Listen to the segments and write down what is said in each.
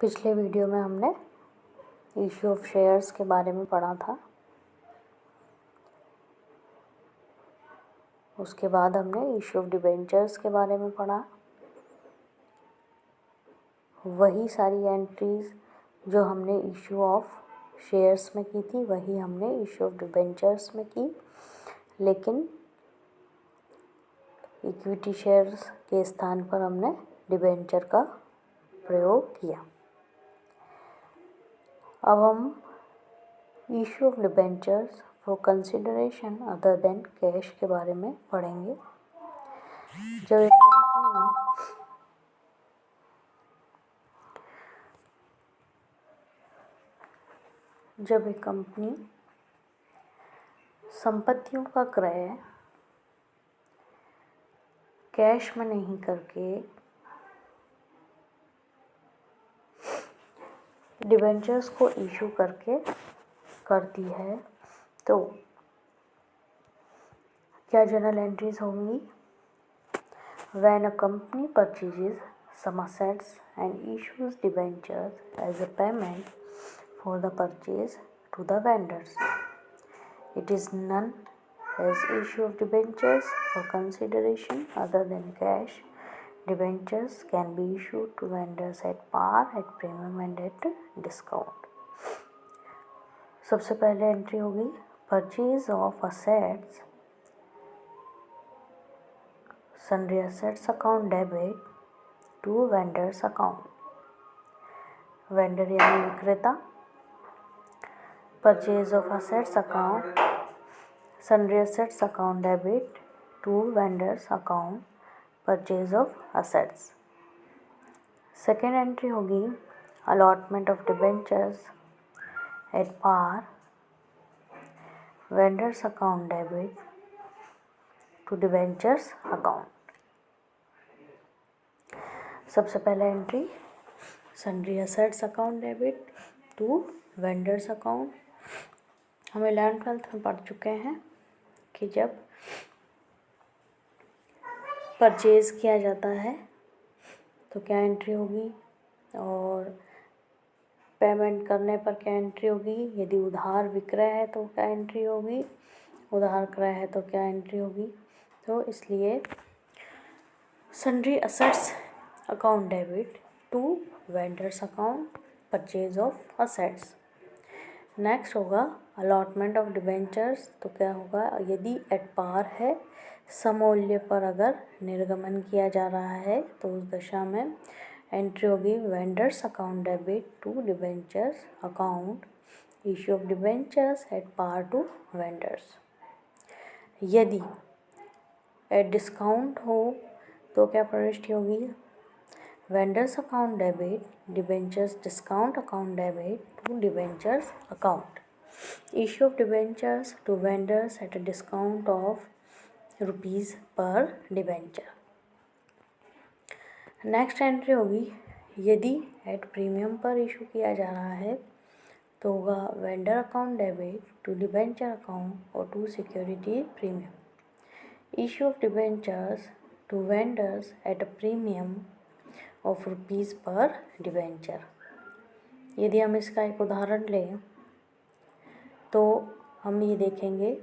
पिछले वीडियो में हमने इश्यू ऑफ शेयर्स के बारे में पढ़ा था। उसके बाद हमने इश्यू ऑफ डिबेंचर्स के बारे में पढ़ा। वही सारी एंट्रीज जो हमने इश्यू ऑफ शेयर्स में की थी वही हमने इश्यू ऑफ डिबेंचर्स में की, लेकिन इक्विटी शेयर्स के स्थान पर हमने डिबेंचर का प्रयोग किया। अब हम issue of debentures for consideration other than cash के बारे में पढ़ेंगे। जब एक कंपनी संपत्तियों का क्रय कैश में नहीं करके डिबेंचर्स को इशू करके करती है, तो क्या जनरल एंट्रीज होंगी? When a company purchases some assets and issues debentures as a payment for the purchase to the vendors, it is known as issue of debentures for consideration other than cash. Debentures can be issued to vendors at par, at premium and at discount. सबसे पहले entry होगी purchase of assets, sundry assets account debit to vendors account. Vendor यानी विक्रेता, purchase of assets account, sundry assets account debit to vendors account, purchase of assets. Second entry होगी allotment of debentures at par, vendors account debit to debentures account. सबसे पहले entry sundry assets account debit to vendors account. हम 11th-12th में पढ़ चुके हैं कि जब परचेज किया जाता है तो क्या एंट्री होगी और पेमेंट करने पर क्या एंट्री होगी। यदि उधार विक्रय है तो क्या एंट्री होगी, उधार क्रय है तो क्या एंट्री होगी। तो इसलिए sundry assets account debit to vendors account, purchase of assets. Next होगा अलॉटमेंट ऑफ डिबेंचर्स। तो क्या होगा, यदि एट पार है, सममूल्य पर अगर निर्गमन किया जा रहा है तो उस दशा में एंट्री होगी vendors account debit to debentures account, issue of debentures at par to vendors. यदि एट डिस्काउंट हो तो क्या प्रविष्टि होगी, vendors account debit debentures discount account debit to debentures account, issue of debentures to vendors at a discount of rupees per debenture. Next entry होगी यदि at premium पर issue किया जा रहा है तो होगा vendor account debit to debenture account और to security premium, issue of debentures to vendors at a premium of rupees per debenture. यदि हम इसका एक उदाहरण लें तो हम ये देखेंगे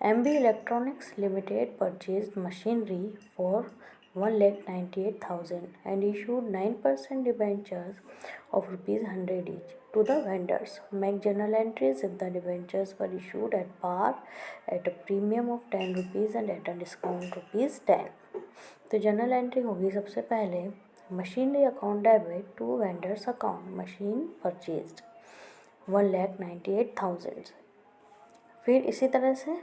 MB electronics limited purchase machinery for 1,98,000 and issued 9% debentures of ₹100 each to the vendors. Make journal entries if the debentures were issued at par, at a premium of ₹10 and at a discount ₹10। तो journal entry होगी सबसे पहले machinery account debit to vendors account, machine purchased 1,98,000। फिर इसी तरह से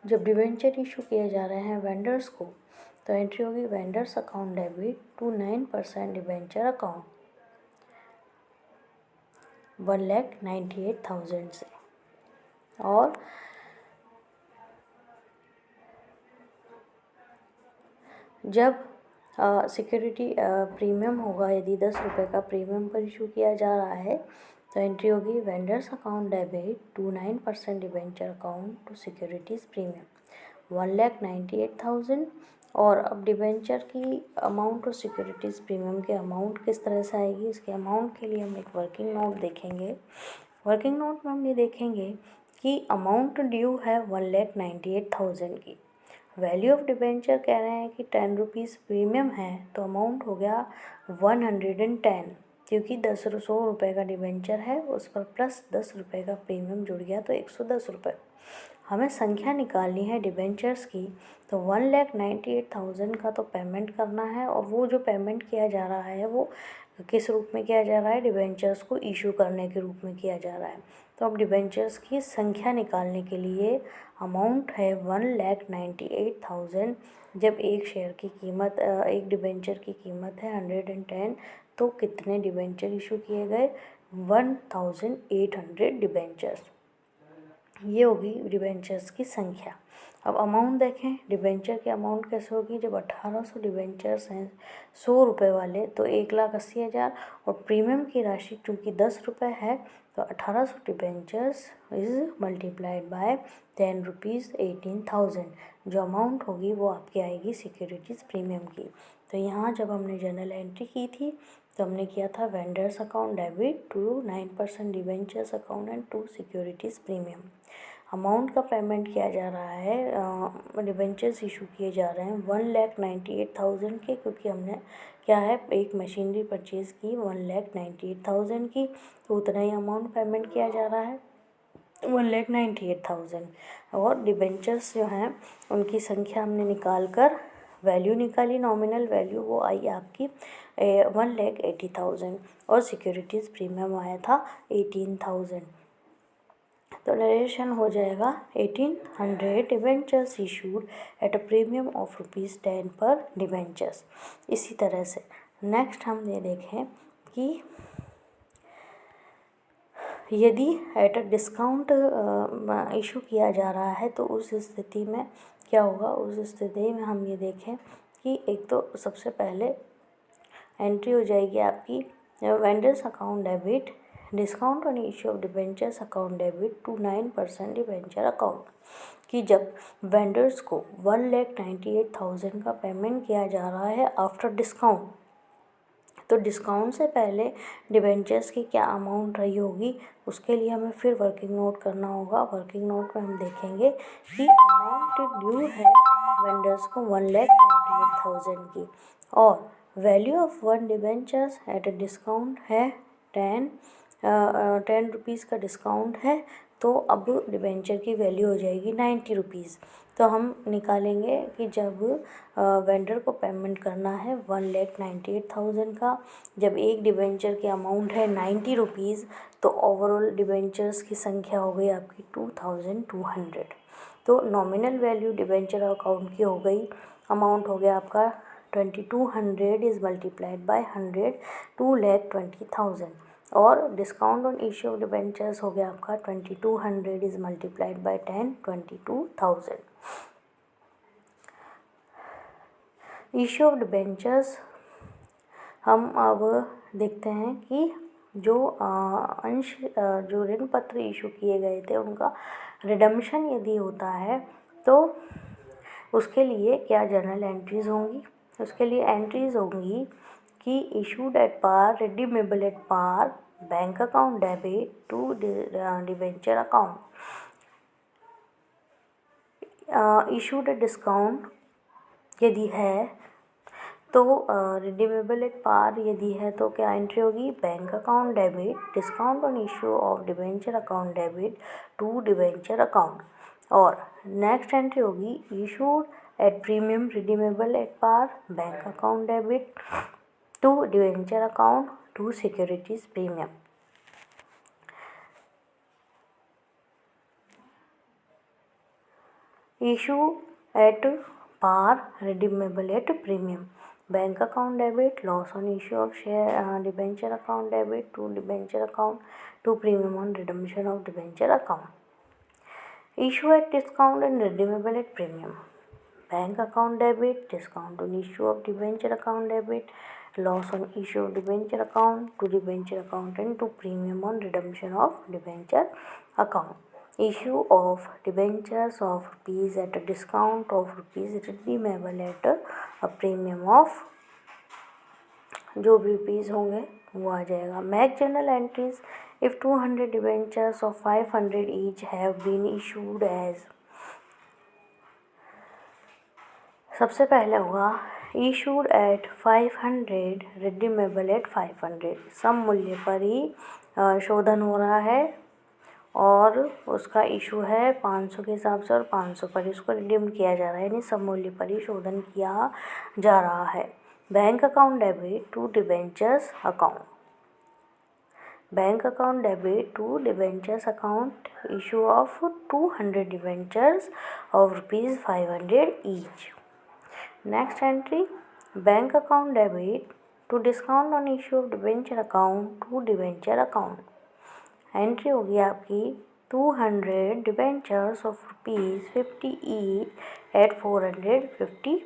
जब debenture issue किए जा रहे हैं वेंडर्स को तो एंट्री होगी vendors account debit to 9% debenture account 1,98,000 से। और जब सिक्योरिटी प्रीमियम होगा, यदि 10 रुपये का प्रीमियम पर इशू किया जा रहा है तो एंट्री होगी vendors account debit to 9% debenture account to securities premium 1,98,000 और अब डिबेंचर की अमाउंट और सिक्योरिटीज़ प्रीमियम के अमाउंट किस तरह से आएगी, इसके अमाउंट के लिए हम एक वर्किंग नोट देखेंगे। वर्किंग नोट में हम ये देखेंगे कि अमाउंट ड्यू है 1,98,000 की। वैल्यू ऑफ डिबेंचर कह रहे हैं कि 10 रुपीज़ प्रीमियम है, तो अमाउंट हो गया 110, क्योंकि 100 रुपये का डिबेंचर है, उस पर प्लस 10 रुपये का प्रीमियम जुड़ गया तो 110 रुपये। हमें संख्या निकालनी है डिबेंचर्स की, तो 1,98,000 का तो पेमेंट करना है, और वो जो पेमेंट किया जा रहा है वो किस रूप में किया जा रहा है, डिबेंचर्स को इशू करने के रूप में किया जा रहा है। तो अब डिबेंचर्स की संख्या निकालने के लिए अमाउंट है 1,98,000। जब एक शेयर की कीमत एक डिबेंचर की कीमत है 110, तो कितने डिबेंचर इशू किए गए, 1,800 डिबेंचर्स। ये होगी डिबेंचर्स की संख्या। अब अमाउंट देखें, डिबेंचर की अमाउंट कैसे होगी, जब 1800 डिबेंचर्स हैं 100 रुपये वाले, तो 1,80,000, और प्रीमियम की राशि चूँकि 10 रुपये है, तो 1800 debentures is multiplied bye 10 rupees 18,000। जो अमाउंट होगी वो आपकी आएगी सिक्योरिटीज़ प्रीमियम की। तो यहाँ जब हमने जर्नल एंट्री की थी, तो हमने किया था vendors account debit to 9% debentures account and to securities premium. Amount का पेमेंट किया जा रहा है, डिबेंचर्स इशू किए जा रहे हैं 1,98,000 के, क्योंकि हमने क्या है, एक मशीनरी परचेज़ की 1,98,000 की, तो उतना ही अमाउंट पेमेंट किया जा रहा है 1,98,000। और डिबेंचर्स जो हैं उनकी संख्या हमने निकाल कर वैल्यू निकाली, नॉमिनल वैल्यू, वो आई आपकी 1,80,000, और सिक्योरिटीज़ प्रीमियम आया था 18,000। तो नरेशन हो जाएगा 1,800 debentures issued at a premium of ₹10 पर डिबेंचर्स। इसी तरह से नेक्स्ट हम ये देखें कि यदि एट अ डिस्काउंट इशू किया जा रहा है, तो उस स्थिति में क्या होगा, उस स्थिति में हम ये देखें कि एक तो सबसे पहले एंट्री हो जाएगी आपकी vendors account debit discount on issue of debentures account debit to 9% debenture account, कि जब वेंडर्स को 1,98,000 का पेमेंट किया जा रहा है आफ्टर डिस्काउंट, तो डिस्काउंट से पहले डिबेंचर्स की क्या अमाउंट रही होगी, उसके लिए हमें फिर वर्किंग नोट करना होगा। वर्किंग नोट में हम देखेंगे कि अमाउंट ड्यू है वेंडर्स को 1,98,000 की, और value of 1 debentures eight a discount है 10 रुपीज़ का डिस्काउंट है, तो अब डिबेंचर की वैल्यू हो जाएगी 90 रुपीज़। तो हम निकालेंगे कि जब वेंडर को पेमेंट करना है 1,98,000 का, जब एक डिबेंचर की अमाउंट है 90 रुपीज़, तो ओवरऑल डिबेंचर्स की संख्या हो गई आपकी 2,200। तो नॉमिनल वैल्यू डिबेंचर अकाउंट की हो गई, अमाउंट हो गया आपका 2,200 इज़ मल्टीप्लाइड बाय 100, 2,20,000, और discount on issue of debentures हो गया आपका 2,200 is multiplied bye 10, 22,000। Issue of debentures हम अब देखते हैं कि जो जो ऋण पत्र इशू किए गए थे उनका रिडम्पशन यदि होता है, तो उसके लिए क्या जर्नल एंट्रीज़ होंगी। उसके लिए एंट्रीज़ होंगी कि issued at par, redeemable at par, bank account debit to debenture account, issued at discount यदि है, तो रिडीमेबल एट पार यदि है तो क्या एंट्री होगी, bank account debit discount on issue of debenture account debit to debenture account, और next entry होगी issued at premium redeemable at par, bank account debit to debenture account to securities premium. Issue at par, redeemable at premium, bank account debit, loss on issue of share debenture account debit to debenture account to premium on redemption of debenture account. Issue at discount and redeemable at premium, bank account debit, discount on issue of debenture account debit, loss on issue of debenture account to debenture account and to premium on redemption of debenture account. issue of debentures of rupees at a discount of rupees redeemable at a premium of, जो भी rupees होंगे वो आ जाएगा। Make journal entries if 200 debentures of 500 each have been issued as, सबसे पहले होगा issued at 500 redeemable at 500, सम मूल्य पर ही शोधन हो रहा है और उसका इशू है 500 के हिसाब से और 500 पर इसको रिडीम किया जा रहा है, यानी सम मूल्य पर ही शोधन किया जा रहा है। Bank account debit to debentures account, bank account debit to debentures account issue of 200 debentures of rupees 500 each. Next entry bank account debit to discount on issue of debenture account to debenture account, entry होगी आपकी 200 debentures of rupees 50 each at 450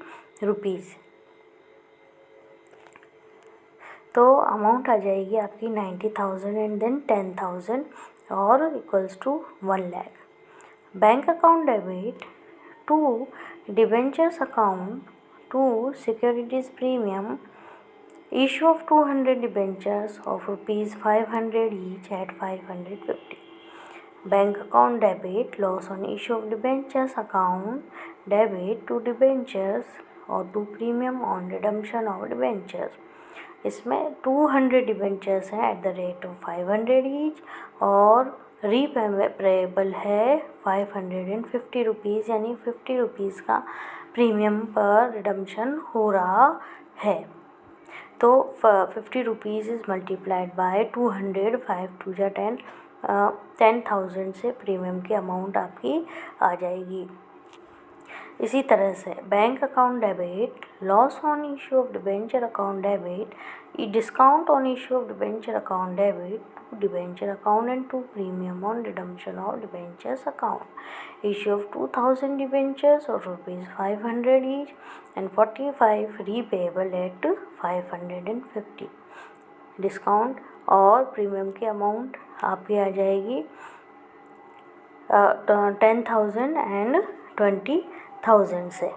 rupees, तो amount आ जाएगी आपकी 90,000 and then 10,000 और equals to 1 lakh. Bank account debit to debentures account to securities premium issue of 200 debentures of rupees 500 each at 550। Bank account debit loss on issue of debentures account debit to debentures और to premium on redemption of debentures, इसमें 200 debentures हैं at the rate of 500 each और repayable है 550 rupees, यानी 50 rupees का premium पर redemption हो रहा है। तो 50 rupees is multiplied by 200, 5 two जा 10, 10,000 से प्रीमियम की अमाउंट आपकी आ जाएगी। इसी तरह से bank account debit loss on issue of debenture account debit discount on issue of debenture account debit to debenture account and to premium on redemption of debentures account issue of 2,000 debentures of rupees 500 each and 45 repayable at 550। Discount और premium की amount आपकी आ जाएगी 10,000 and 20,000 से।